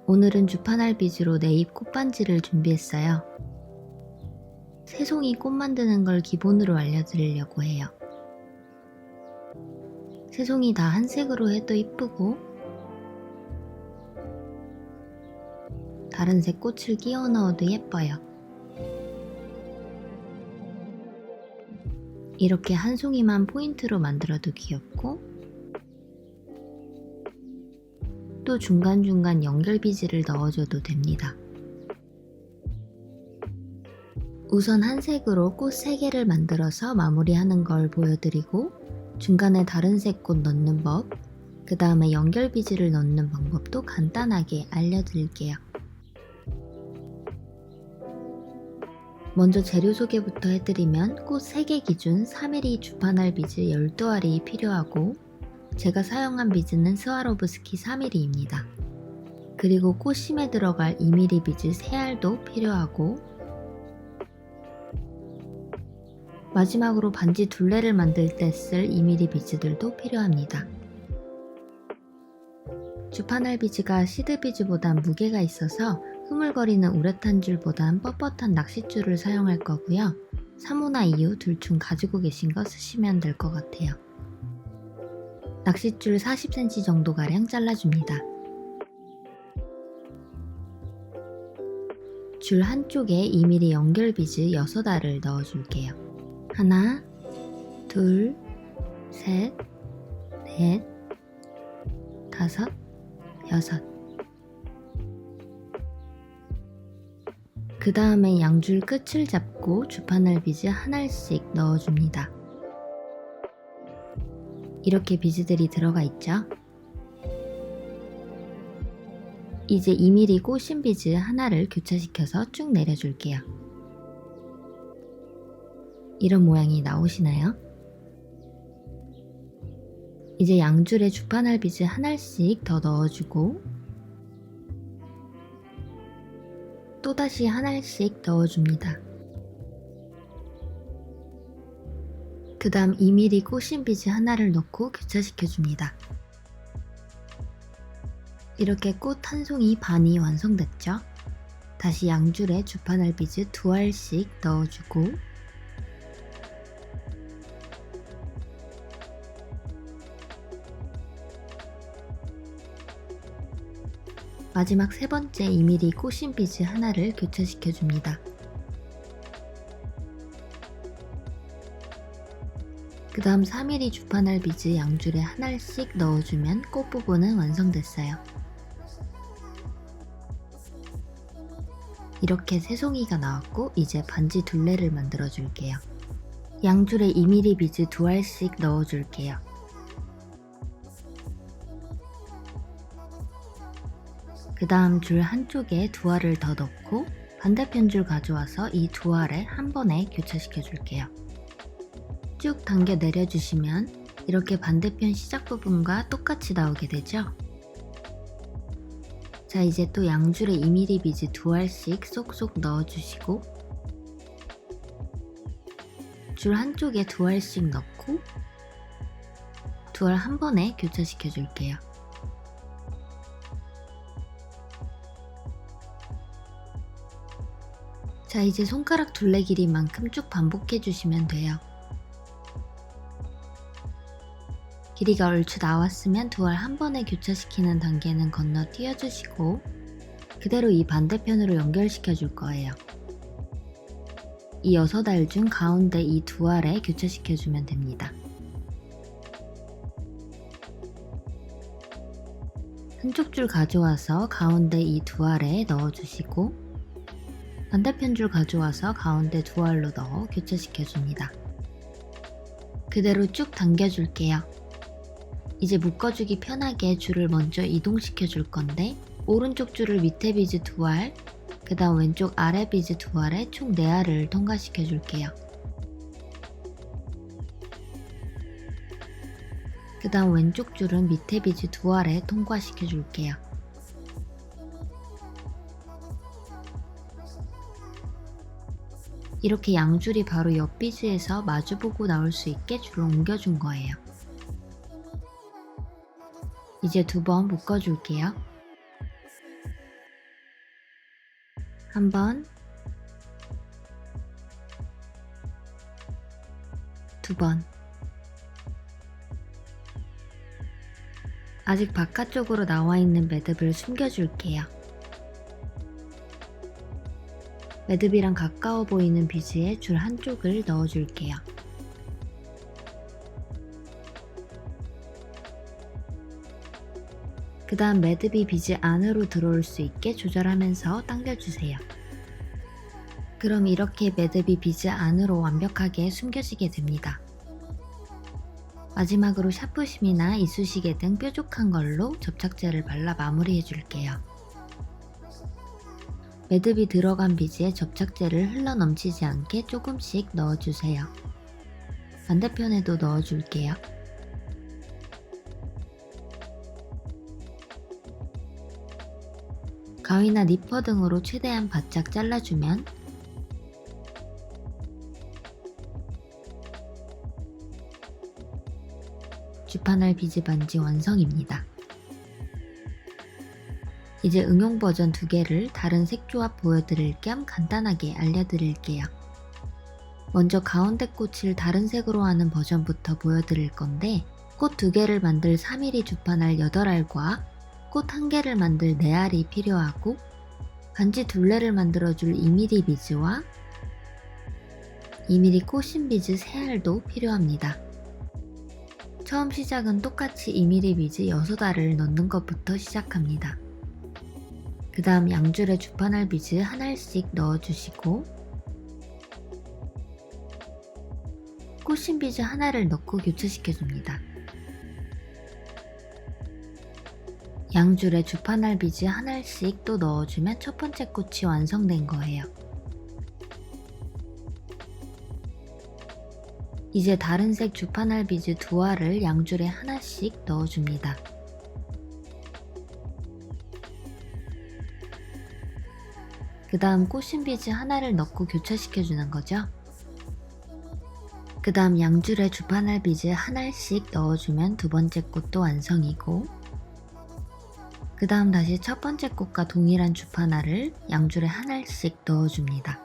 오늘은 주파날 비즈로 네잎 꽃반지를 준비했어요. 새송이 꽃 만드는 걸 기본으로 알려드리려고 해요. 새송이 다 한 색으로 해도 이쁘고 다른 색 꽃을 끼워 넣어도 예뻐요. 이렇게 한 송이만 포인트로 만들어도 귀엽고 또 중간중간 연결 비즈를 넣어줘도 됩니다. 우선 한 색으로 꽃 3개를 만들어서 마무리하는 걸 보여드리고 중간에 다른 색 꽃 넣는 법, 그 다음에 연결 비즈를 넣는 방법도 간단하게 알려드릴게요. 먼저 재료 소개부터 해드리면 꽃 3개 기준 3mm 주파날 비즈 12알이 필요하고 제가 사용한 비즈는 스와로브스키 4mm입니다. 그리고 꽃심에 들어갈 2mm 비즈 3알도 필요하고 마지막으로 반지 둘레를 만들 때 쓸 2mm 비즈들도 필요합니다. 주파날 비즈가 시드 비즈보단 무게가 있어서 흐물거리는 우레탄 줄보단 뻣뻣한 낚싯줄을 사용할 거고요. 3호나 2호 둘 중 가지고 계신 거 쓰시면 될 것 같아요. 낚싯줄 40cm 정도가량 잘라줍니다. 줄 한쪽에 2mm 연결 비즈 6알을 넣어줄게요. 하나, 둘, 셋, 넷, 다섯, 여섯. 그 다음에 양줄 끝을 잡고 주파날 비즈 1알씩 넣어줍니다. 이렇게 비즈들이 들어가 있죠? 이제 2mm 꽃심 비즈 하나를 교차시켜서 쭉 내려줄게요. 이런 모양이 나오시나요? 이제 양줄에 주파날 비즈 1알씩 더 넣어주고 또다시 1알씩 넣어줍니다. 그 다음 2mm 꽃심 비즈 하나를 넣고 교차시켜줍니다. 이렇게 꽃 한 송이 반이 완성됐죠? 다시 양줄에 주파날 비즈 2알씩 넣어주고 마지막 세 번째 2mm 꽃심 비즈 하나를 교차시켜줍니다. 그 다음 4mm 주파날 비즈 양줄에 1알씩 넣어주면 꽃 부분은 완성됐어요. 이렇게 세 송이가 나왔고 이제 반지 둘레를 만들어 줄게요. 양줄에 2mm 비즈 2알씩 넣어줄게요. 그 다음 줄 한쪽에 2알을 더 넣고 반대편 줄 가져와서 이 2알에 한 번에 교차시켜 줄게요. 쭉 당겨 내려주시면 이렇게 반대편 시작 부분과 똑같이 나오게 되죠? 자, 이제 또 양줄에 2mm 비즈 2알씩 쏙쏙 넣어주시고 줄 한쪽에 2알씩 넣고 2알 한 번에 교차시켜 줄게요. 자, 이제 손가락 둘레 길이만큼 쭉 반복해 주시면 돼요. 길이가 얼추 나왔으면 2알 한 번에 교차시키는 단계는 건너뛰어 주시고 그대로 이 반대편으로 연결시켜 줄 거예요. 이 6알 중 가운데 이 2알에 교차시켜 주면 됩니다. 한쪽 줄 가져와서 가운데 이 2알에 넣어 주시고 반대편 줄 가져와서 가운데 2알로 넣어 교차시켜 줍니다. 그대로 쭉 당겨 줄게요. 이제 묶어주기 편하게 줄을 먼저 이동시켜 줄 건데 오른쪽 줄을 밑에 비즈 2알, 그 다음 왼쪽 아래 비즈 2알에 총 4알을 통과시켜 줄게요. 그 다음 왼쪽 줄은 밑에 비즈 2알에 통과시켜 줄게요. 이렇게 양줄이 바로 옆 비즈에서 마주보고 나올 수 있게 줄을 옮겨준 거예요. 이제 2번 묶어줄게요. 한 번, 두 번. 아직 바깥쪽으로 나와 있는 매듭을 숨겨줄게요. 매듭이랑 가까워 보이는 비즈에 줄 한쪽을 넣어줄게요. 그 다음 매듭이 비즈 안으로 들어올 수 있게 조절하면서 당겨주세요. 그럼 이렇게 매듭이 비즈 안으로 완벽하게 숨겨지게 됩니다. 마지막으로 샤프심이나 이쑤시개 등 뾰족한 걸로 접착제를 발라 마무리해 줄게요. 매듭이 들어간 비즈에 접착제를 흘러 넘치지 않게 조금씩 넣어주세요. 반대편에도 넣어줄게요. 가위나 니퍼 등으로 최대한 바짝 잘라주면 주판알 비즈 반지 완성입니다. 이제 응용 버전 2개를 다른 색 조합 보여드릴 겸 간단하게 알려드릴게요. 먼저 가운데 꽃을 다른 색으로 하는 버전부터 보여드릴 건데, 꽃 2개를 만들 3mm 주판알 8알과 꽃 1개를 만들 4알이 필요하고, 반지 둘레를 만들어줄 2mm 비즈와 2mm 꽃신 비즈 3알도 필요합니다. 처음 시작은 똑같이 2mm 비즈 6알을 넣는 것부터 시작합니다. 그 다음 양줄에 주판알 비즈 1알씩 넣어주시고 꽃신 비즈 1알을 넣고 교차시켜줍니다. 양줄에 주판알 비즈 1알씩 또 넣어주면 첫 번째 꽃이 완성된 거예요. 이제 다른 색 주판알 비즈 2알을 양줄에 하나씩 넣어줍니다. 그 다음 꽃신 비즈 1알을 넣고 교차시켜주는 거죠. 그 다음 양줄에 주판알 비즈 1알씩 넣어주면 두 번째 꽃도 완성이고, 그 다음 다시 첫 번째 꽃과 동일한 주판알을 양줄에 1알씩 넣어줍니다.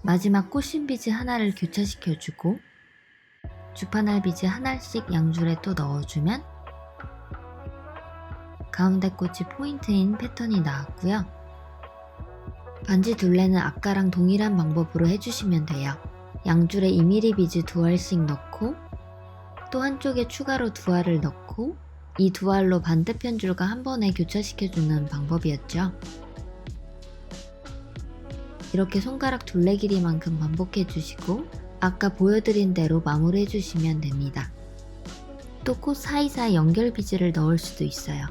마지막 꽃신 비즈 1알을 교차시켜주고 주판알 비즈 1알씩 양줄에 또 넣어주면 가운데 꽃이 포인트인 패턴이 나왔고요. 반지 둘레는 아까랑 동일한 방법으로 해주시면 돼요. 양줄에 2mm 비즈 2알씩 넣고 또 한쪽에 추가로 2알을 넣고 이 2알로 반대편 줄과 한 번에 교차시켜주는 방법이었죠. 이렇게 손가락 둘레 길이만큼 반복해주시고 아까 보여드린 대로 마무리해주시면 됩니다. 또 꽃 사이사이 연결 비즈를 넣을 수도 있어요.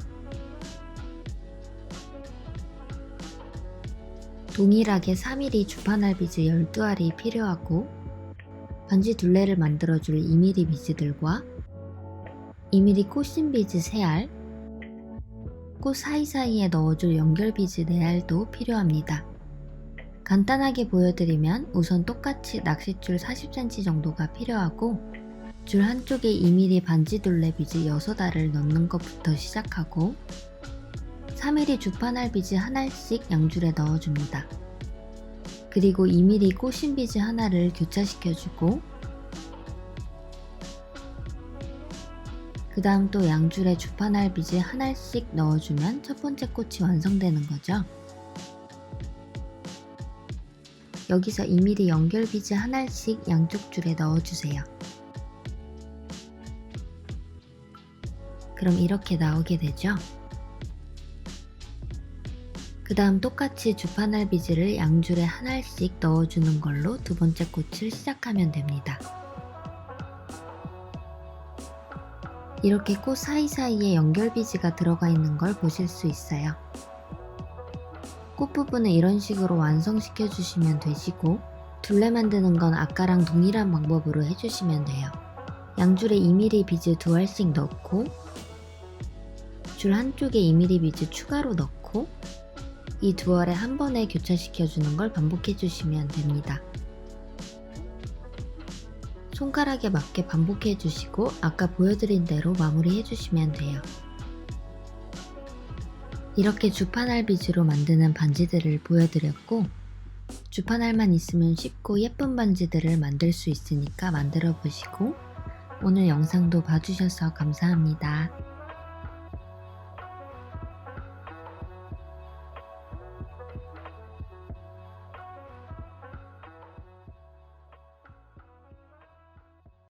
동일하게 3mm 주판알 비즈 12알이 필요하고 반지 둘레를 만들어줄 2mm 비즈들과 2mm 꽃신 비즈 3알, 꽃 사이사이에 넣어줄 연결 비즈 4알도 필요합니다. 간단하게 보여드리면 우선 똑같이 낚싯줄 40cm 정도가 필요하고 줄 한쪽에 2mm 반지 둘레 비즈 6알을 넣는 것부터 시작하고 3mm 주판알 비즈 1알씩 양줄에 넣어줍니다. 그리고 2mm 꽃신 비즈 1알을 교차시켜주고 그 다음 또 양줄에 주판알 비즈 1알씩 넣어주면 첫 번째 꽃이 완성되는 거죠. 여기서 2mm 연결 비즈 1알씩 양쪽 줄에 넣어주세요. 그럼 이렇게 나오게 되죠. 그 다음 똑같이 주판알 비즈를 양줄에 1알씩 넣어주는 걸로 두 번째 꽃을 시작하면 됩니다. 이렇게 꽃 사이사이에 연결 비즈가 들어가 있는 걸 보실 수 있어요. 꽃 부분은 이런 식으로 완성시켜 주시면 되시고 둘레 만드는 건 아까랑 동일한 방법으로 해주시면 돼요. 양줄에 2mm 비즈 2알씩 넣고 줄 한쪽에 2mm 비즈 추가로 넣고 이 2알에 한 번에 교차시켜 주는 걸 반복해 주시면 됩니다. 손가락에 맞게 반복해 주시고 아까 보여드린 대로 마무리해 주시면 돼요. 이렇게 주판알 비즈로 만드는 반지들을 보여드렸고, 주판알만 있으면 쉽고 예쁜 반지들을 만들 수 있으니까 만들어 보시고, 오늘 영상도 봐주셔서 감사합니다.